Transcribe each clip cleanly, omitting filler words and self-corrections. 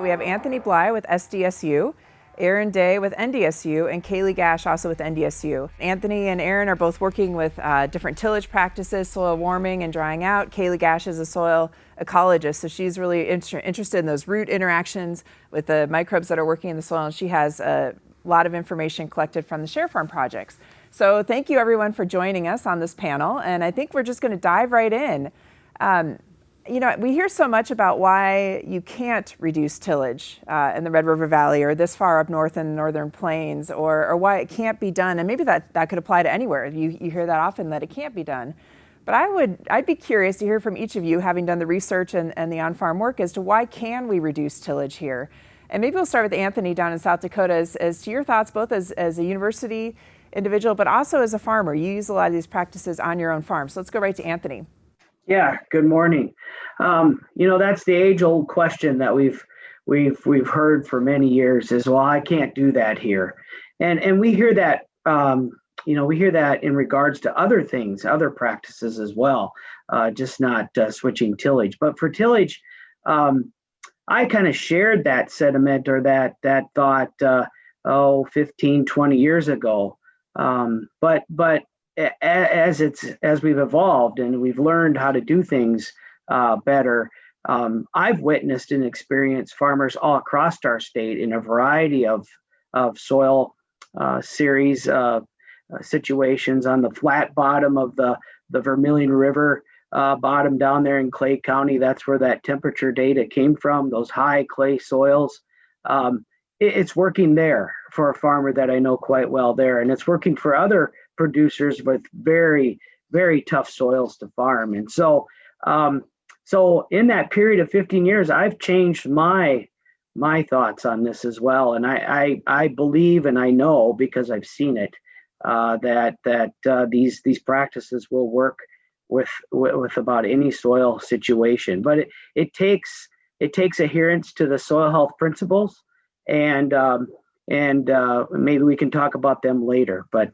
We have Anthony Bly with SDSU, Aaron Daigh with NDSU, and Caley Gesch also with NDSU. Anthony and Aaron are both working with different tillage practices, soil warming and drying out. Caley Gesch is a soil ecologist, so she's really interested in those root interactions with the microbes that are working in the soil, and she has a lot of information collected from the Share Farm projects. So thank you everyone for joining us on this panel, and I think we're just going to dive right in. You know, we hear so much about why you can't reduce tillage in the Red River Valley or this far up north in the Northern Plains, or why it can't be done. And maybe that could apply to anywhere. You hear that often, that it can't be done. But I'd be curious to hear from each of you, having done the research and the on-farm work, as to why can we reduce tillage here? And maybe we'll start with Anthony down in South Dakota as to your thoughts, both as a university individual, but also as a farmer. You use a lot of these practices on your own farm. So let's go right to Anthony. Yeah, good morning. You know, that's the age-old question that we've heard for many years is, well, I can't do that here. And we hear that, we hear that in regards to other things, other practices as well, just not switching tillage. But for tillage, I kind of shared that sentiment or that thought, 15, 20 years ago. But as we've evolved and we've learned how to do things better, I've witnessed and experienced farmers all across our state in a variety of soil series situations on the flat bottom of the Vermilion River bottom down there in Clay County. That's where that temperature data came from, those high clay soils. It's working there for a farmer that I know quite well there, and it's working for other producers with very, very tough soils to farm. And so in that period of 15 years, I've changed my thoughts on this as well. And I believe, and I know because I've seen it, that these practices will work with about any soil situation. But it takes adherence to the soil health principles, and maybe we can talk about them later. But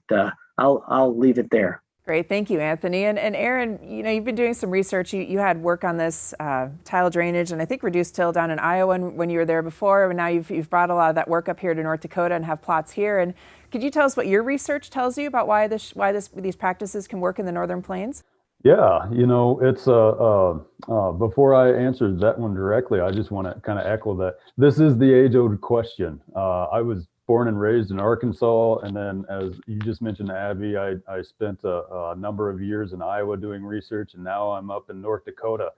I'll leave it there. Great, thank you, Anthony. And Aaron, you know, you've been doing some research. You had work on this tile drainage and I think reduced till down in Iowa when you were there before, and now you've brought a lot of that work up here to North Dakota and have plots here. And could you tell us what your research tells you about why these practices can work in the Northern Plains? Yeah, you know, it's before I answer that one directly, I just want to kind of echo that this is the age-old question. I was born and raised in Arkansas, and then as you just mentioned, Abby, I spent a number of years in Iowa doing research, and now I'm up in North Dakota.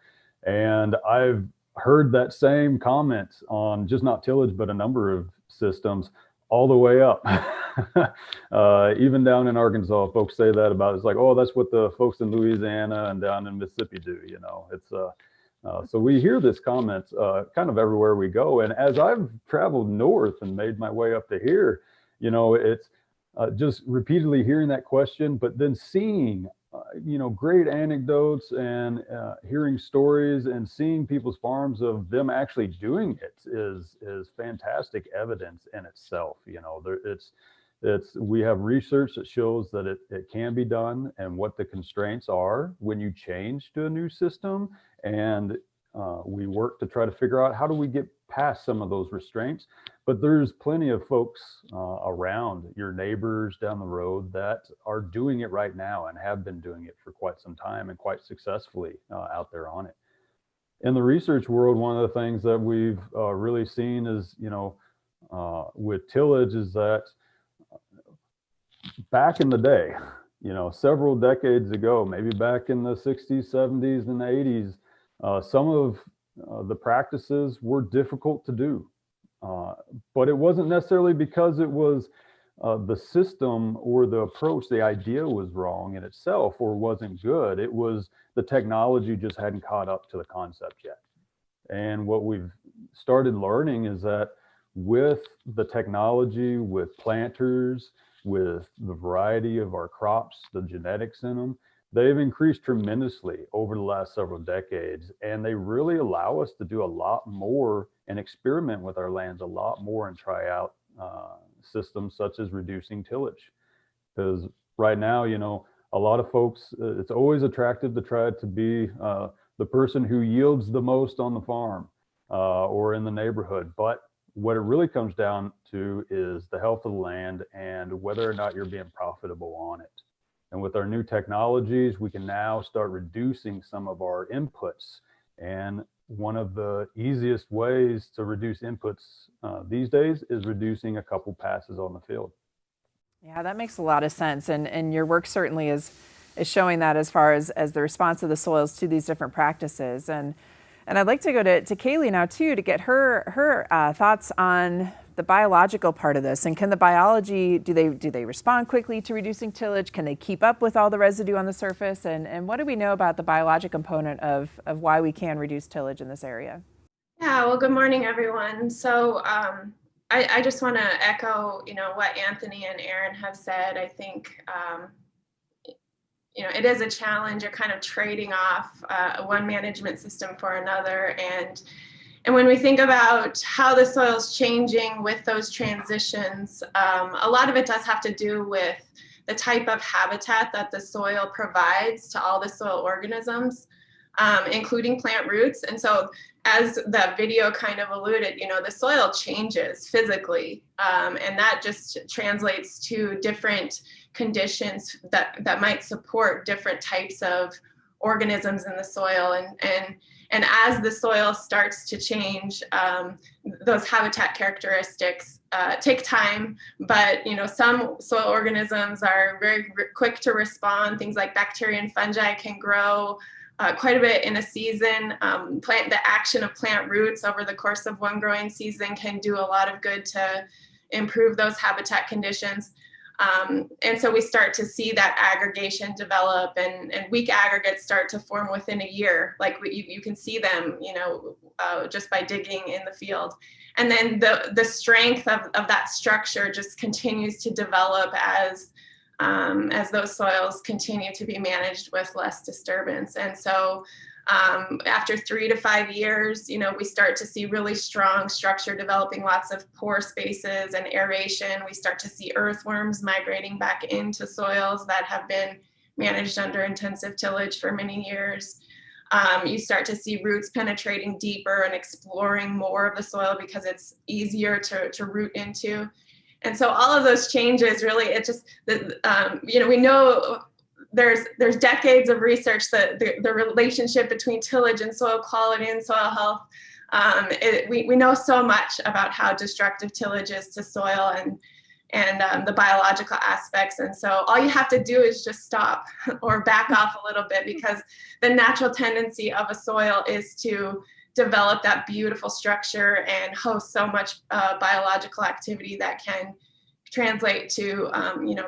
And I've heard that same comment on just not tillage, but a number of systems all the way up. Even down in Arkansas, folks say that about, it's like, oh, that's what the folks in Louisiana and down in Mississippi do, you know. It's so we hear this comment kind of everywhere we go. And as I've traveled north and made my way up to here, you know, it's just repeatedly hearing that question, but then seeing, you know, great anecdotes and hearing stories and seeing people's farms of them actually doing it is fantastic evidence in itself. You know, we have research that shows that it can be done and what the constraints are when you change to a new system. And we work to try to figure out how do we get past some of those restraints. But there's plenty of folks around, your neighbors down the road, that are doing it right now and have been doing it for quite some time and quite successfully out there on it. In the research world, one of the things that we've really seen is, you know, with tillage is that back in the day, you know, several decades ago, maybe back in the 60s, 70s, and 80s, some of the practices were difficult to do. But it wasn't necessarily because it was the system or the approach, the idea was wrong in itself or wasn't good. It was the technology just hadn't caught up to the concept yet. And what we've started learning is that with the technology, with planters, with the variety of our crops, the genetics in them, they've increased tremendously over the last several decades. And they really allow us to do a lot more and experiment with our lands a lot more and try out systems such as reducing tillage. Because right now, you know, a lot of folks, it's always attractive to try to be the person who yields the most on the farm. or in the neighborhood. But what it really comes down to is the health of the land and whether or not you're being profitable on it. And with our new technologies, we can now start reducing some of our inputs. And one of the easiest ways to reduce inputs these days is reducing a couple passes on the field. Yeah, that makes a lot of sense. And your work certainly is showing that as far as the response of the soils to these different practices. And I'd like to go to Caley now too, to get her thoughts on the biological part of this. And can the biology, do they respond quickly to reducing tillage? Can they keep up with all the residue on the surface? And what do we know about the biologic component of why we can reduce tillage in this area? Yeah, well, good morning, everyone. So I just want to echo, what Anthony and Aaron have said. I think, it is a challenge. You're kind of trading off one management system for another. And when we think about how the soil's changing with those transitions, a lot of it does have to do with the type of habitat that the soil provides to all the soil organisms, including plant roots. And so as that video kind of alluded, the soil changes physically, and that just translates to different conditions that might support different types of organisms in the soil. And as the soil starts to change, those habitat characteristics take time, but some soil organisms are very quick to respond. Things like bacteria and fungi can grow quite a bit in a season. The action of plant roots over the course of one growing season can do a lot of good to improve those habitat conditions. And so we start to see that aggregation develop, and weak aggregates start to form within a year. Like you can see them, just by digging in the field. And then the strength of that structure just continues to develop as those soils continue to be managed with less disturbance. And so after 3 to 5 years, we start to see really strong structure developing, lots of pore spaces and aeration. We start to see earthworms migrating back into soils that have been managed under intensive tillage for many years. You start to see roots penetrating deeper and exploring more of the soil because it's easier to root into. And so all of those changes, really, it just, we know there's decades of research that the relationship between tillage and soil quality and soil health. We know so much about how destructive tillage is to soil and the biological aspects. And so all you have to do is just stop or back off a little bit, because the natural tendency of a soil is to develop that beautiful structure and host so much biological activity that can translate to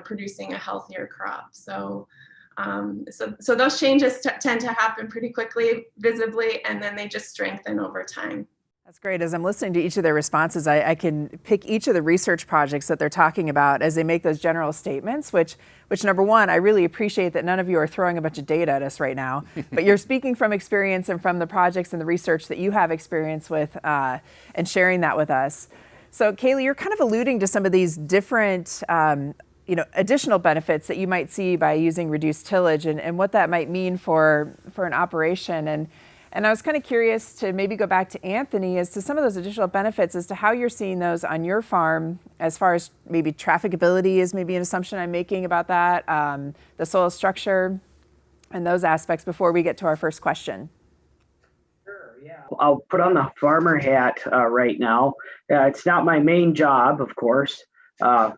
producing a healthier crop. So those changes tend to happen pretty quickly, visibly, and then they just strengthen over time. That's great. As I'm listening to each of their responses, I can pick each of the research projects that they're talking about as they make those general statements, which number one, I really appreciate that none of you are throwing a bunch of data at us right now, but you're speaking from experience and from the projects and the research that you have experience with and sharing that with us. So Caley, you're kind of alluding to some of these different additional benefits that you might see by using reduced tillage and what that might mean for an operation. And I was kind of curious to maybe go back to Anthony as to some of those additional benefits as to how you're seeing those on your farm, as far as maybe trafficability is maybe an assumption I'm making about that, the soil structure and those aspects before we get to our first question. Sure, yeah. I'll put on the farmer hat right now. It's not my main job, of course.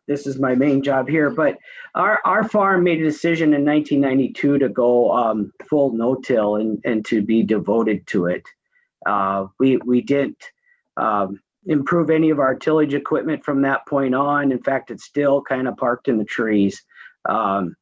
This is my main job here, but our farm made a decision in 1992 to go full no-till and to be devoted to it. We didn't improve any of our tillage equipment from that point on. In fact, it's still kind of parked in the trees. You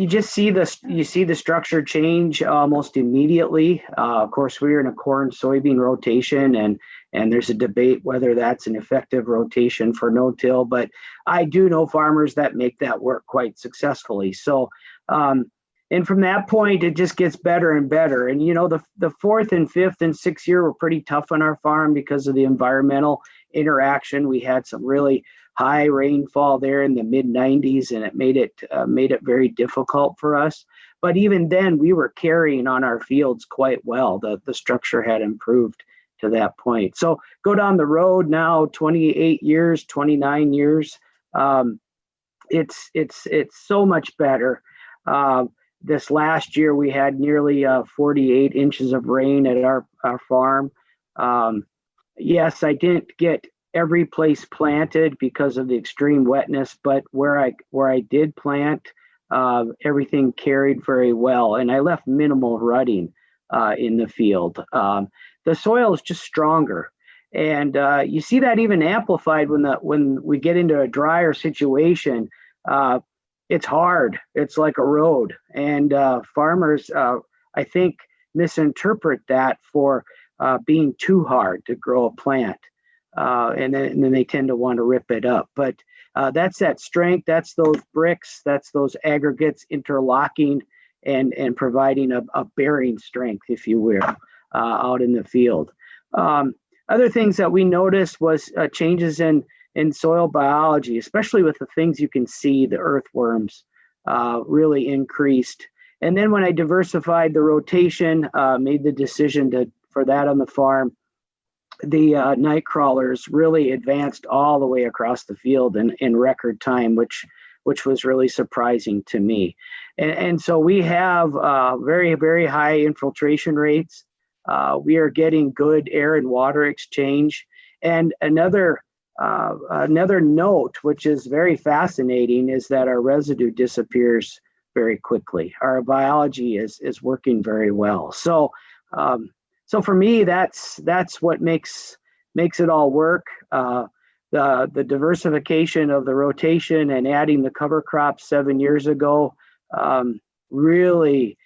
just see the structure change almost immediately. Of course, we're in a corn soybean rotation, and there's a debate whether that's an effective rotation for no-till, but I do know farmers that make that work quite successfully. So, and from that point, it just gets better and better. And the fourth and fifth and sixth year were pretty tough on our farm because of the environmental interaction. We had some really high rainfall there in the mid 90s, and it made it very difficult for us. But even then, we were carrying on our fields quite well. The structure had improved to that point. So go down the road now, 28 years, 29 years. It's so much better. This last year, we had nearly 48 inches of rain at our farm. Yes, I didn't get every place planted because of the extreme wetness, but where I did plant, everything carried very well, and I left minimal rutting in the field. The soil is just stronger, and you see that even amplified when we get into a drier situation. It's hard. It's like a road, and farmers, I think, misinterpret that for being too hard to grow a plant, and then they tend to want to rip it up. But that's that strength. That's those bricks. That's those aggregates interlocking and providing a bearing strength, if you will, out in the field. Other things that we noticed was changes in soil biology, especially with the things you can see. The earthworms really increased. And then when I diversified the rotation, made the decision for that on the farm, the night crawlers really advanced all the way across the field in record time, which was really surprising to me. And so we have very, very high infiltration rates. We are getting good air and water exchange. And another note, which is very fascinating, is that our residue disappears very quickly. Our biology is working very well. So for me, that's what makes it all work. The diversification of the rotation and adding the cover crops 7 years ago really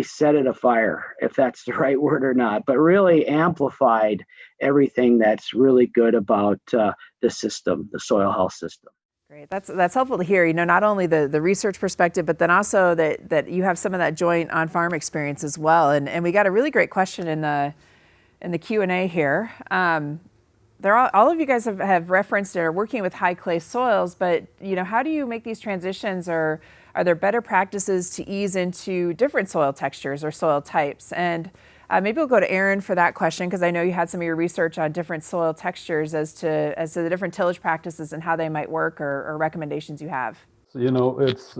set it afire, if that's the right word or not, but really amplified everything that's really good about the system, the soil health system. Great. That's helpful to hear, not only the research perspective, but then also that you have some of that joint on-farm experience as well. And we got a really great question in the Q&A here. All of you guys have referenced or are working with high clay soils, but how do you make these transitions, or are there better practices to ease into different soil textures or soil types? And maybe we'll go to Aaron for that question, because I know you had some of your research on different soil textures as to the different tillage practices and how they might work, or recommendations you have. So, it's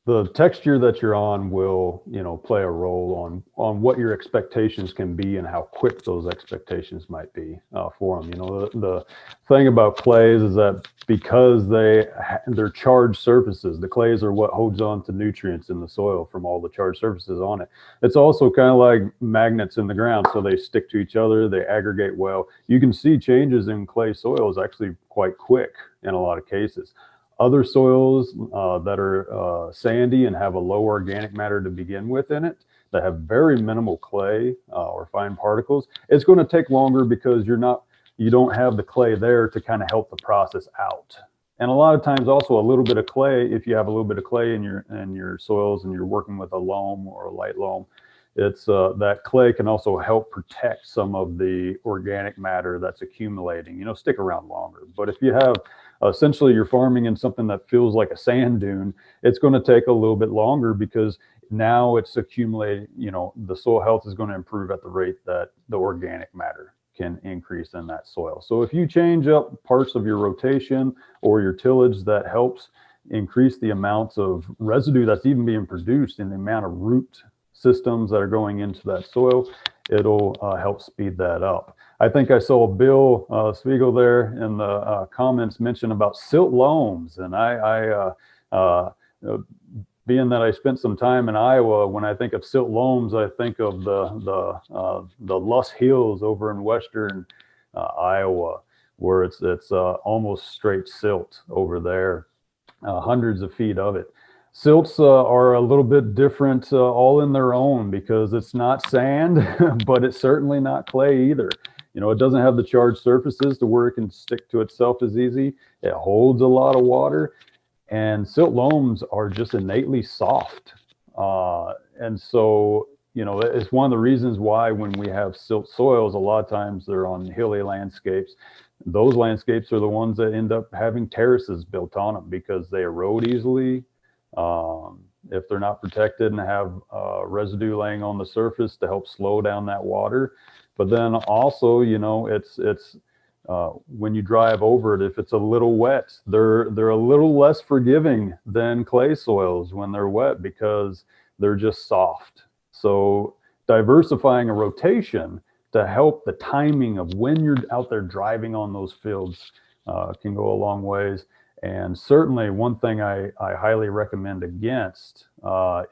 the texture that you're on will, play a role on what your expectations can be and how quick those expectations might be for them. The thing about clays is that because they're charged surfaces, the clays are what holds on to nutrients in the soil from all the charged surfaces on it. It's also kind of like magnets in the ground, so they stick to each other, they aggregate well. You can see changes in clay soils actually quite quick in a lot of cases. Other soils that are sandy and have a low organic matter to begin with in it, that have very minimal clay or fine particles, it's going to take longer because you don't have the clay there to kind of help the process out. And a lot of times also a little bit of clay, if you have a little bit of clay in your soils and you're working with a loam or a light loam, it's that clay can also help protect some of the organic matter that's accumulating, stick around longer. But if you have essentially you're farming in something that feels like a sand dune, it's going to take a little bit longer because now it's accumulating, the soil health is going to improve at the rate that the organic matter can increase in that soil. So if you change up parts of your rotation or your tillage, that helps increase the amounts of residue that's even being produced and the amount of root systems that are going into that soil, it'll help speed that up. I think I saw Bill Spiegel there in the comments mention about silt loams, and I being that I spent some time in Iowa, when I think of silt loams, I think of the Luss Hills over in western Iowa, where it's almost straight silt over there, hundreds of feet of it. Silts are a little bit different all in their own, because it's not sand, but it's certainly not clay either. It doesn't have the charged surfaces to where it can stick to itself as easy. It holds a lot of water, and silt loams are just innately soft. And so, it's one of the reasons why when we have silt soils, a lot of times they're on hilly landscapes. Those landscapes are the ones that end up having terraces built on them because they erode easily. if they're not protected and have residue laying on the surface to help slow down that water. But then also, you know, it's when you drive over it, if it's a little wet, they're a little less forgiving than clay soils when they're wet because they're just soft. So diversifying a rotation to help the timing of when you're out there driving on those fields can go a long ways. And certainly one thing I highly recommend against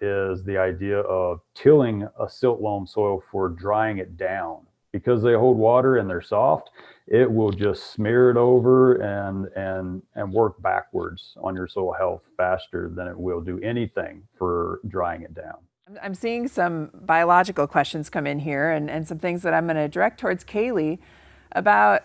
is the idea of tilling a silt loam soil for drying it down. Because they hold water and they're soft, it will just smear it over and work backwards on your soil health faster than it will do anything for drying it down. I'm seeing some biological questions come in here and some things that I'm going to direct towards Caley about,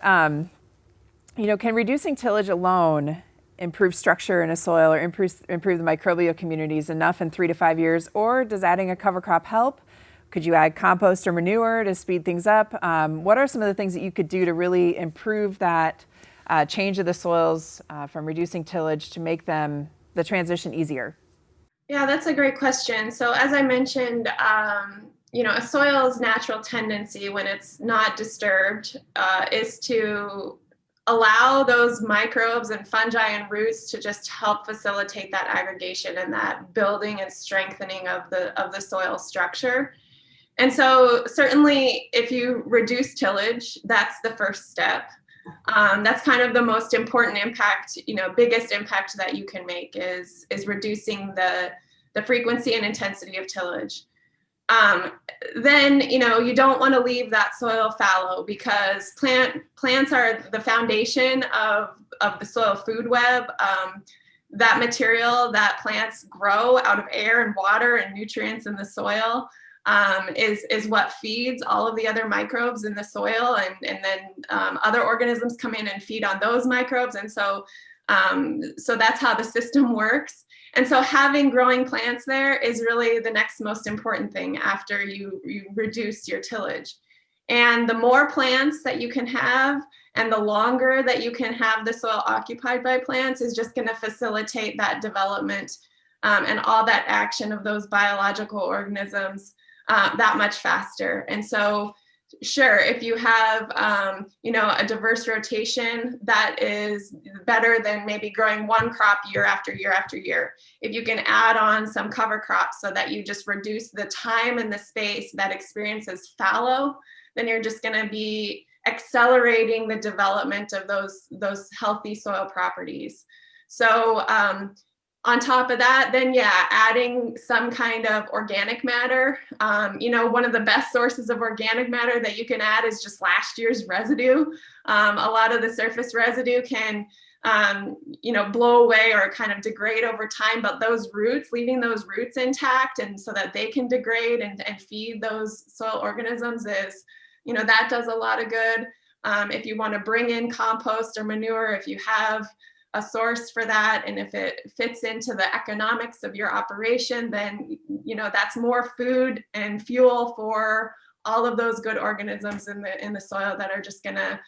you know, can reducing tillage alone improve structure in a soil or improve the microbial communities enough in 3 to 5 years, or does adding a cover crop help? Could you add compost or manure to speed things up? What are some of the things that you could do to really improve that change of the soils from reducing tillage to make them the transition easier? Yeah, that's a great question. So as I mentioned, you know, a soil's natural tendency when it's not disturbed is to allow those microbes and fungi and roots to just help facilitate that aggregation and that building and strengthening of the soil structure. And so certainly if you reduce tillage, that's the first step. That's kind of the most important impact, you know, biggest impact that you can make is reducing the frequency and intensity of tillage. Then, you know, you don't want to leave that soil fallow because plants are the foundation of the soil food web. That material that plants grow out of air and water and nutrients in the soil is what feeds all of the other microbes in the soil, and then other organisms come in and feed on those microbes, and so that's how the system works. And so having growing plants there is really the next most important thing after you reduce your tillage. And the more plants that you can have and the longer that you can have the soil occupied by plants is just going to facilitate that development and all that action of those biological organisms that much faster. And so sure, if you have you know, a diverse rotation, that is better than maybe growing one crop year after year after year. If you can add on some cover crops so that you just reduce the time and the space that experience is fallow, then you're just going to be accelerating the development of those healthy soil properties. So on top of that, then yeah, adding some kind of organic matter. You know, one of the best sources of organic matter that you can add is just last year's residue. A lot of the surface residue can, you know, blow away or kind of degrade over time, but those roots, leaving those roots intact and so that they can degrade and feed those soil organisms is, you know, that does a lot of good. If you want to bring in compost or manure, if you have a source for that, and if it fits into the economics of your operation, then, you know, that's more food and fuel for all of those good organisms in the soil that are just going to,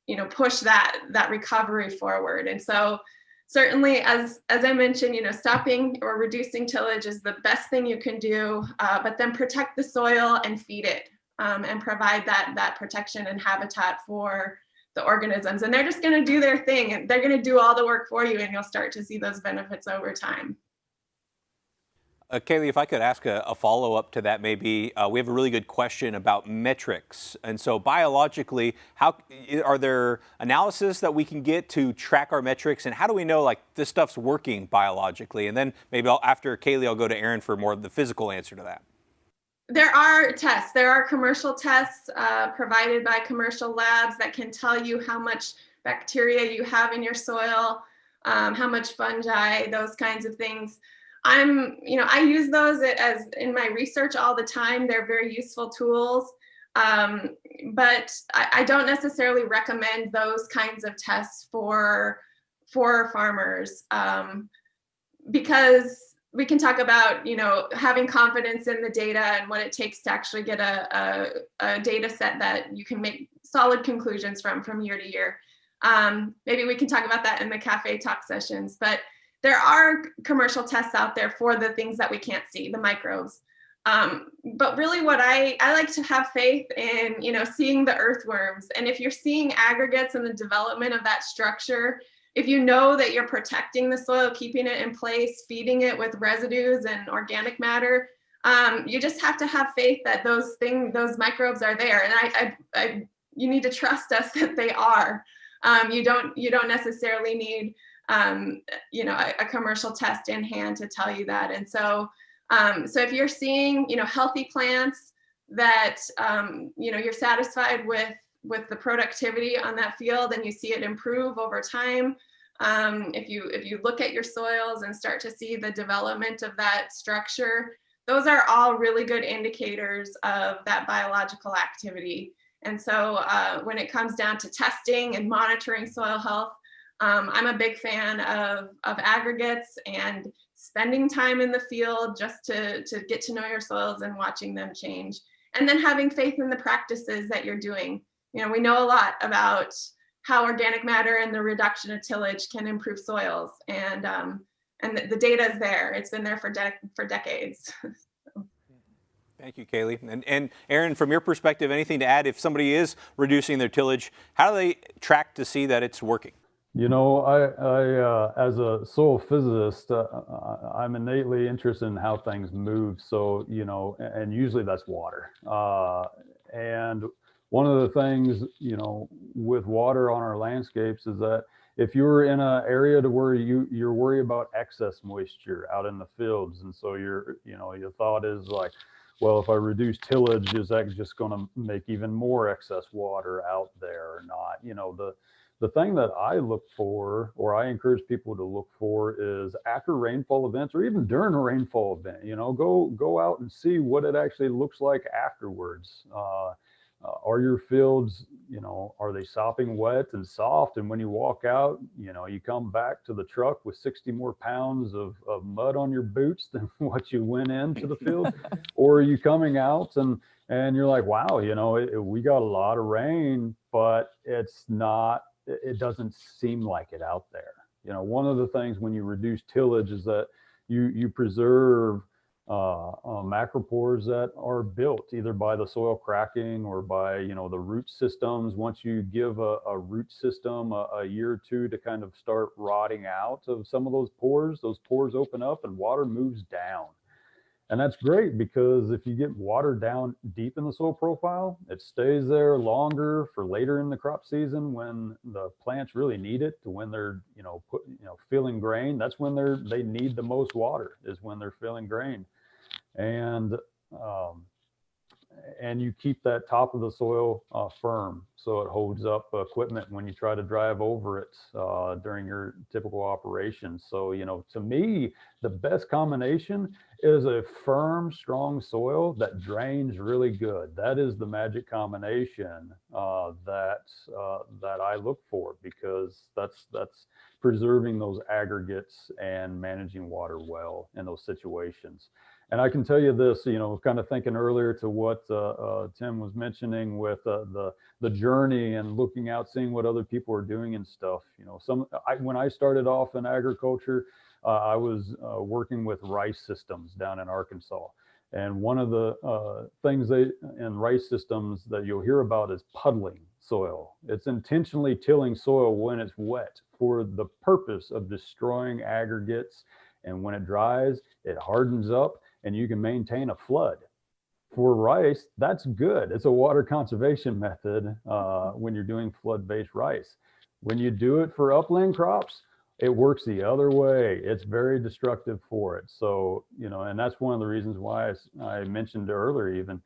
you know, push that recovery forward. And so certainly, as I mentioned, you know, stopping or reducing tillage is the best thing you can do, but then protect the soil and feed it and provide that protection and habitat for the organisms, and they're just going to do their thing and they're going to do all the work for you, and you'll start to see those benefits over time. Caley, if I could ask a follow-up to that, maybe we have a really good question about metrics. And so biologically, how are there analysis that we can get to track our metrics, and how do we know like this stuff's working biologically? And then maybe after Caley, I'll go to Aaron for more of the physical answer to that. There are tests. There are commercial tests provided by commercial labs that can tell you how much bacteria you have in your soil, how much fungi, those kinds of things. You know, I use those as in my research all the time. They're very useful tools, but I don't necessarily recommend those kinds of tests for farmers because we can talk about, you know, having confidence in the data and what it takes to actually get a data set that you can make solid conclusions from year to year. Maybe we can talk about that in the cafe talk sessions. But there are commercial tests out there for the things that we can't see, the microbes. But really what I like to have faith in, seeing the earthworms. And if you're seeing aggregates in the development of that structure, if you know that you're protecting the soil, keeping it in place, feeding it with residues and organic matter, you just have to have faith that those microbes are there. And you need to trust us that they are. You don't necessarily need, a commercial test in hand to tell you that. And so if you're seeing, healthy plants that, you're satisfied with the productivity on that field and you see it improve over time, if you look at your soils and start to see the development of that structure, those are all really good indicators of that biological activity. And so when it comes down to testing and monitoring soil health, I'm a big fan of aggregates and spending time in the field just to get to know your soils and watching them change. And then having faith in the practices that you're doing. We know a lot about how organic matter and the reduction of tillage can improve soils. And the data is there. It's been there for decades. Thank you, Caley. And Aaron, from your perspective, anything to add? If somebody is reducing their tillage, how do they track to see that it's working? I as a soil physicist, I'm innately interested in how things move. So, and usually that's water. And one of the things, with water on our landscapes is that if you're in an area to where you're worried about excess moisture out in the fields, and so your thought is like, well, if I reduce tillage, is that just going to make even more excess water out there or not? The thing that I look for, or I encourage people to look for, is after rainfall events, or even during a rainfall event, go out and see what it actually looks like afterwards. Are your fields, are they sopping wet and soft? And when you walk out, you come back to the truck with 60 more pounds of mud on your boots than what you went into the field? Or are you coming out and you're like, wow, we got a lot of rain, but it doesn't seem like it out there. One of the things when you reduce tillage is that you preserve macropores that are built either by the soil cracking or by the root systems. Once you give a root system a year or two to kind of start rotting out of some of those pores open up and water moves down. And that's great, because if you get water down deep in the soil profile, it stays there longer for later in the crop season when the plants really need it, to when they're filling grain. That's when they need the most water, is when they're filling grain. And you keep that top of the soil firm, so it holds up equipment when you try to drive over it during your typical operations. So, to me, the best combination is a firm, strong soil that drains really good. That is the magic combination that I look for, because that's preserving those aggregates and managing water well in those situations. And I can tell you this, kind of thinking earlier to what Tim was mentioning with the journey and looking out, seeing what other people are doing and stuff. When I started off in agriculture, I was working with rice systems down in Arkansas. And one of the things in rice systems that you'll hear about is puddling soil. It's intentionally tilling soil when it's wet for the purpose of destroying aggregates. And when it dries, it hardens up, and you can maintain a flood. For rice, that's good. It's a water conservation method when you're doing flood-based rice. When you do it for upland crops, it works the other way. It's very destructive for it. So, and that's one of the reasons why I mentioned earlier, even,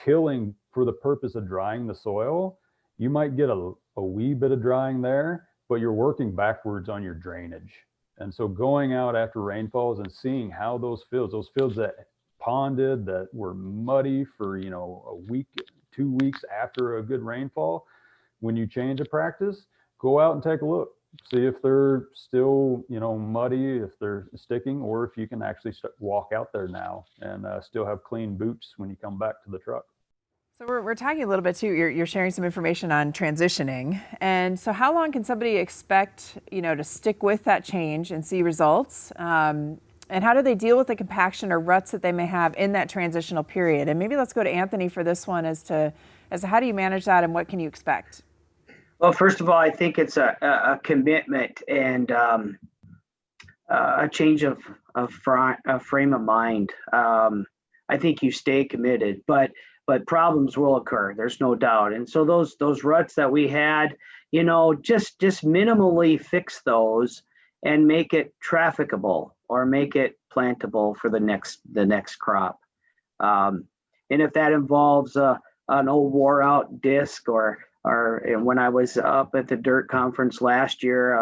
tilling for the purpose of drying the soil, you might get a wee bit of drying there, but you're working backwards on your drainage. And so going out after rainfalls and seeing how those fields that ponded, that were muddy for, a week, 2 weeks after a good rainfall, when you change a practice, go out and take a look. See if they're still, muddy, if they're sticking, or if you can actually walk out there now and still have clean boots when you come back to the truck. So we're talking a little bit too, you're sharing some information on transitioning. And so how long can somebody expect, to stick with that change and see results? And how do they deal with the compaction or ruts that they may have in that transitional period? And maybe let's go to Anthony for this one as to how do you manage that and what can you expect? Well, first of all, I think it's a commitment and a change of frame of mind. I think you stay committed, but problems will occur. There's no doubt. And so those ruts that we had, just minimally fix those and make it trafficable or make it plantable for the next crop. And if that involves an old wore out disc or when I was up at the dirt conference last year,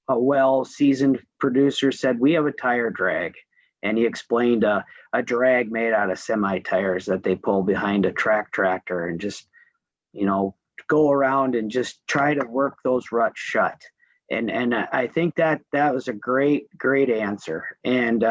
a well-seasoned producer said, we have a tire drag. And he explained a drag made out of semi-tires that they pull behind a tractor and just, go around and just try to work those ruts shut. And I think that was a great answer. And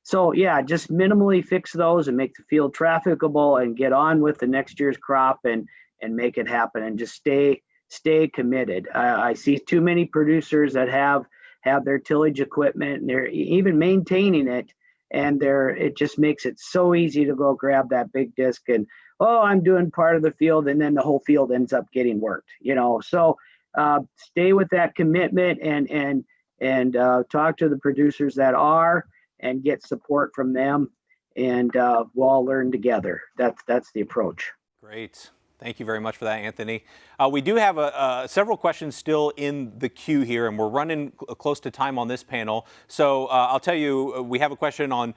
so, yeah, just minimally fix those and make the field trafficable and get on with the next year's crop and make it happen and just stay committed. I see too many producers that have their tillage equipment and they're even maintaining it. And it just makes it so easy to go grab that big disc and, I'm doing part of the field, and then the whole field ends up getting worked, So stay with that commitment and talk to the producers that are and get support from them, and we'll all learn together. That's the approach. Great. Thank you very much for that, Anthony. We do have several questions still in the queue here, and we're running close to time on this panel. So I'll tell you, we have a question on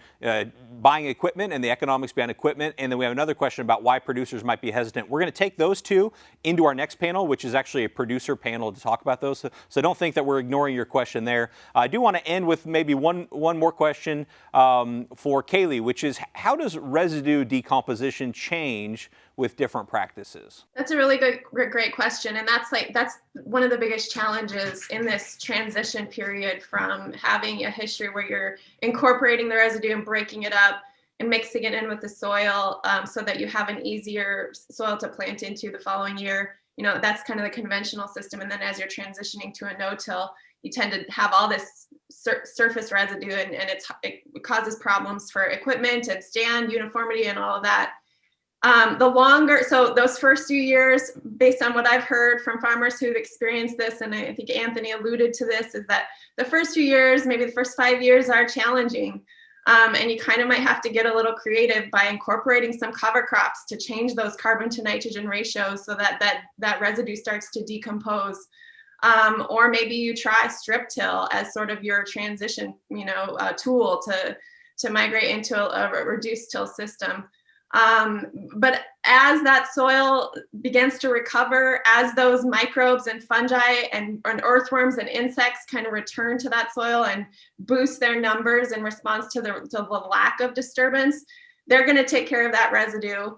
buying equipment and the economics behind equipment, and then we have another question about why producers might be hesitant. We're going to take those two into our next panel, which is actually a producer panel to talk about those. So don't think that we're ignoring your question there. I do want to end with maybe one more question for Caley, which is, how does residue decomposition change with different practices? That's a really great question. And that's one of the biggest challenges in this transition period from having a history where you're incorporating the residue and breaking it up and mixing it in with the soil so that you have an easier soil to plant into the following year. That's kind of the conventional system. And then as you're transitioning to a no-till, you tend to have all this surface residue and it causes problems for equipment and stand uniformity and all of that. So those first few years, based on what I've heard from farmers who've experienced this, and I think Anthony alluded to this, is that the first few years, maybe the first 5 years, are challenging. And you kind of might have to get a little creative by incorporating some cover crops to change those carbon to nitrogen ratios so that residue starts to decompose. Or maybe you try strip till as sort of your transition, tool to migrate into a reduced till system. But as that soil begins to recover, as those microbes and fungi and earthworms and insects kind of return to that soil and boost their numbers in response to the lack of disturbance, they're going to take care of that residue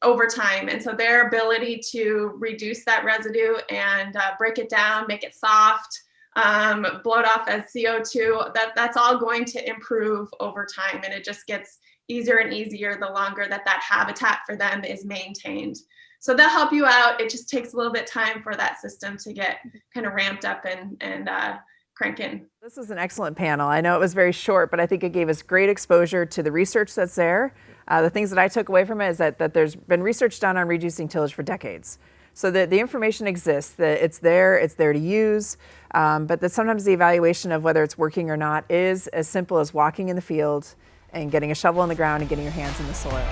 over time. And so their ability to reduce that residue and break it down, make it soft, blow it off as CO2, that's all going to improve over time. And it just gets easier and easier the longer that habitat for them is maintained. So they'll help you out. It just takes a little bit of time for that system to get kind of ramped up and crank in. This was an excellent panel. I know it was very short, but I think it gave us great exposure to the research that's there. The things that I took away from it is that there's been research done on reducing tillage for decades. So that the information exists, that it's there to use, but that sometimes the evaluation of whether it's working or not is as simple as walking in the field and getting a shovel in the ground and getting your hands in the soil.